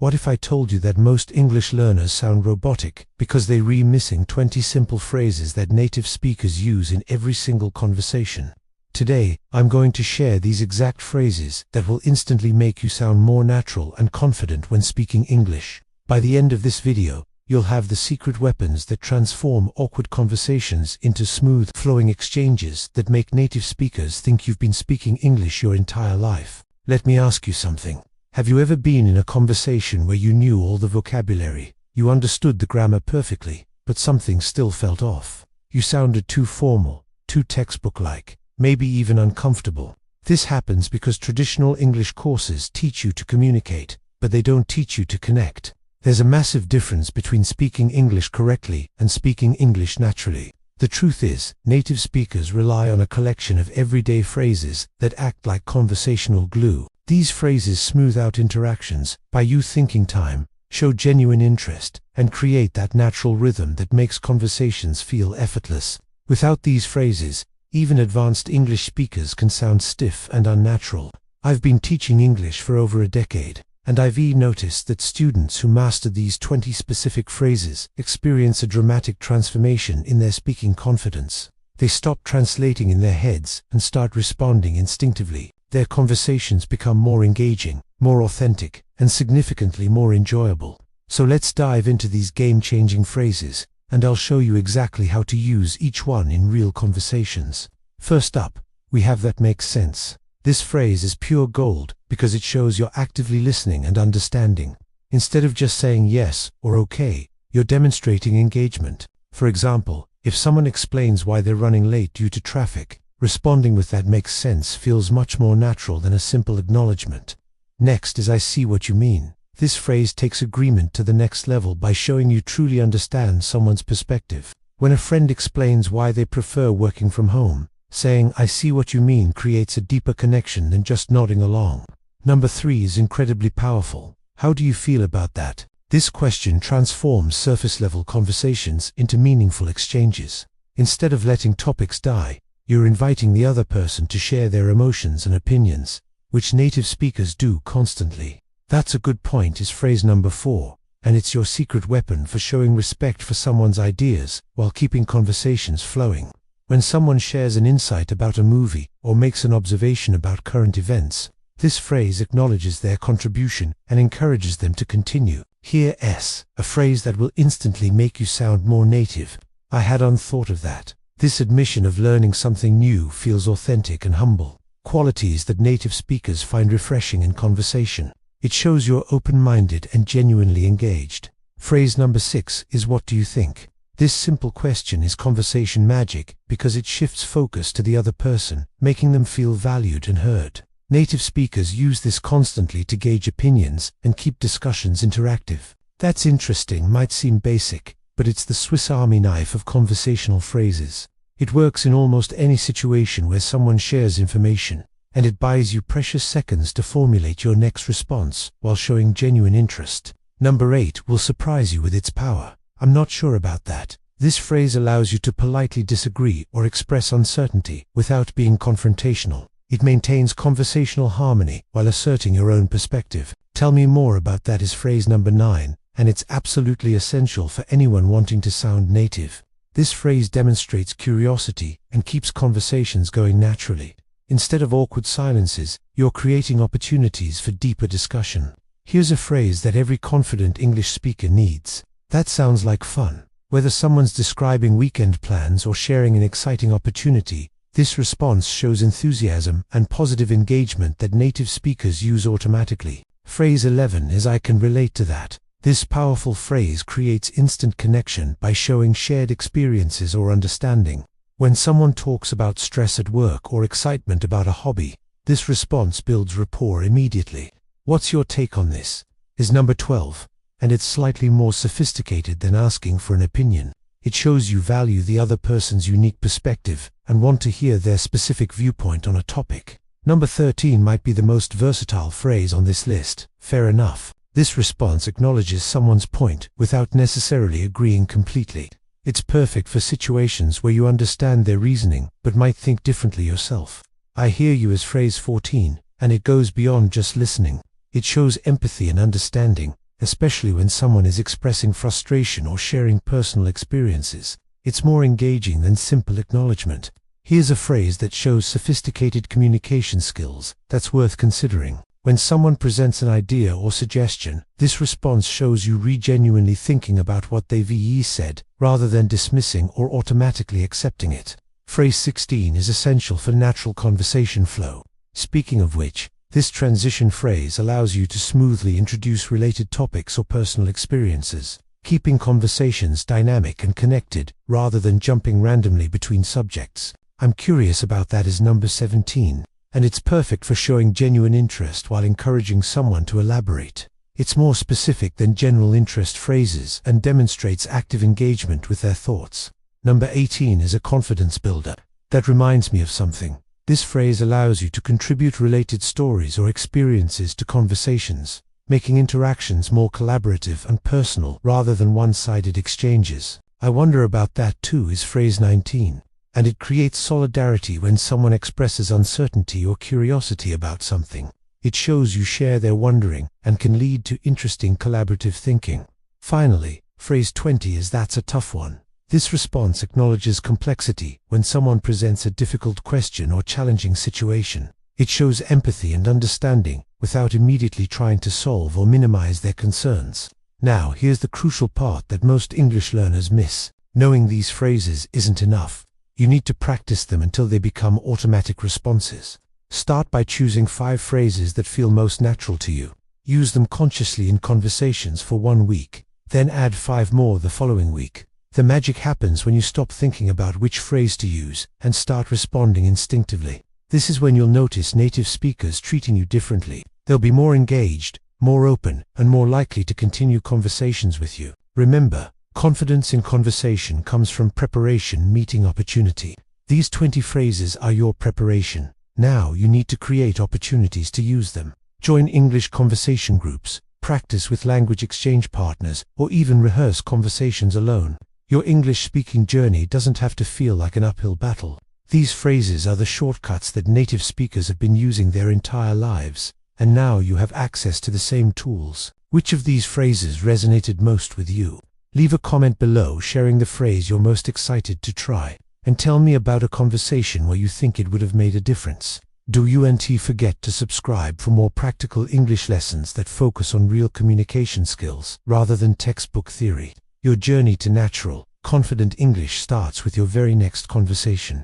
What if I told you that most English learners sound robotic because they missing 20 simple phrases that native speakers use in every single conversation? Today, I'm going to share these exact phrases that will instantly make you sound more natural and confident when speaking English. By the end of this video, you'll have the secret weapons that transform awkward conversations into smooth, flowing exchanges that make native speakers think you've been speaking English your entire life. Let me ask you something. Have you ever been in a conversation where you knew all the vocabulary, you understood the grammar perfectly, but something still felt off? You sounded too formal, too textbook-like, maybe even uncomfortable. This happens because traditional English courses teach you to communicate, but they don't teach you to connect. There's a massive difference between speaking English correctly and speaking English naturally. The truth is, native speakers rely on a collection of everyday phrases that act like conversational glue. These phrases smooth out interactions, buy you thinking time, show genuine interest, and create that natural rhythm that makes conversations feel effortless. Without these phrases, even advanced English speakers can sound stiff and unnatural. I've been teaching English for over a decade, and I've noticed that students who master these 20 specific phrases experience a dramatic transformation in their speaking confidence. They stop translating in their heads and start responding instinctively. Their conversations become more engaging, more authentic, and significantly more enjoyable. So let's dive into these game-changing phrases, and I'll show you exactly how to use each one in real conversations. First up, we have "that makes sense." This phrase is pure gold because it shows you're actively listening and understanding. Instead of just saying yes or okay, you're demonstrating engagement. For example, if someone explains why they're running late due to traffic, responding with "that makes sense" feels much more natural than a simple acknowledgement. Next is "I see what you mean." This phrase takes agreement to the next level by showing you truly understand someone's perspective. When a friend explains why they prefer working from home, saying "I see what you mean" creates a deeper connection than just nodding along. Number 3 is incredibly powerful. How do you feel about that? This question transforms surface-level conversations into meaningful exchanges. Instead of letting topics die, you're inviting the other person to share their emotions and opinions, which native speakers do constantly. "That's a good point" is phrase number 4, and it's your secret weapon for showing respect for someone's ideas while keeping conversations flowing. When someone shares an insight about a movie or makes an observation about current events, this phrase acknowledges their contribution and encourages them to continue. Here S, a phrase that will instantly make you sound more native. "I hadn't thought of that." This admission of learning something new feels authentic and humble, qualities that native speakers find refreshing in conversation. It shows you're open-minded and genuinely engaged. Phrase number 6 is "what do you think?" This simple question is conversation magic because it shifts focus to the other person, making them feel valued and heard. Native speakers use this constantly to gauge opinions and keep discussions interactive. "That's interesting" might seem basic, but it's the Swiss Army knife of conversational phrases. It works in almost any situation where someone shares information, and it buys you precious seconds to formulate your next response while showing genuine interest. Number 8 will surprise you with its power. "I'm not sure about that." This phrase allows you to politely disagree or express uncertainty without being confrontational. It maintains conversational harmony while asserting your own perspective. "Tell me more about that" is phrase number 9, and it's absolutely essential for anyone wanting to sound native. This phrase demonstrates curiosity and keeps conversations going naturally. Instead of awkward silences, you're creating opportunities for deeper discussion. Here's a phrase that every confident English speaker needs. "That sounds like fun." Whether someone's describing weekend plans or sharing an exciting opportunity, this response shows enthusiasm and positive engagement that native speakers use automatically. Phrase 11 is "I can relate to that." This powerful phrase creates instant connection by showing shared experiences or understanding. When someone talks about stress at work or excitement about a hobby, this response builds rapport immediately. "What's your take on this?" is number 12. And it's slightly more sophisticated than asking for an opinion. It shows you value the other person's unique perspective and want to hear their specific viewpoint on a topic. Number 13 might be the most versatile phrase on this list. "Fair enough." This response acknowledges someone's point without necessarily agreeing completely. It's perfect for situations where you understand their reasoning but might think differently yourself. "I hear you" is phrase 14, and it goes beyond just listening. It shows empathy and understanding, especially when someone is expressing frustration or sharing personal experiences. It's more engaging than simple acknowledgement. Here's a phrase that shows sophisticated communication skills that's worth considering. When someone presents an idea or suggestion, this response shows you genuinely thinking about what they've said, rather than dismissing or automatically accepting it. Phrase 16 is essential for natural conversation flow. Speaking of which, this transition phrase allows you to smoothly introduce related topics or personal experiences, keeping conversations dynamic and connected, rather than jumping randomly between subjects. I'm curious about that is number 17. And it's perfect for showing genuine interest while encouraging someone to elaborate. It's more specific than general interest phrases and demonstrates active engagement with their thoughts. Number 18 is a confidence builder. That reminds me of something. This phrase allows you to contribute related stories or experiences to conversations, making interactions more collaborative and personal rather than one-sided exchanges. I wonder about that too is phrase 19. And it creates solidarity when someone expresses uncertainty or curiosity about something. It shows you share their wondering and can lead to interesting collaborative thinking. Finally, phrase 20 is that's a tough one. This response acknowledges complexity when someone presents a difficult question or challenging situation. It shows empathy and understanding without immediately trying to solve or minimize their concerns. Now, here's the crucial part that most English learners miss. Knowing these phrases isn't enough. You need to practice them until they become automatic responses. Start by choosing 5 phrases that feel most natural to you. Use them consciously in conversations for 1 week. Then add 5 more the following week. The magic happens when you stop thinking about which phrase to use and start responding instinctively. This is when you'll notice native speakers treating you differently. They'll be more engaged, more open, and more likely to continue conversations with you. Remember, confidence in conversation comes from preparation meeting opportunity. These 20 phrases are your preparation. Now you need to create opportunities to use them. Join English conversation groups, practice with language exchange partners, or even rehearse conversations alone. Your English speaking journey doesn't have to feel like an uphill battle. These phrases are the shortcuts that native speakers have been using their entire lives, and now you have access to the same tools. Which of these phrases resonated most with you? Leave a comment below sharing the phrase you're most excited to try, and tell me about a conversation where you think it would have made a difference. Don't forget to subscribe for more practical English lessons that focus on real communication skills rather than textbook theory. Your journey to natural, confident English starts with your very next conversation.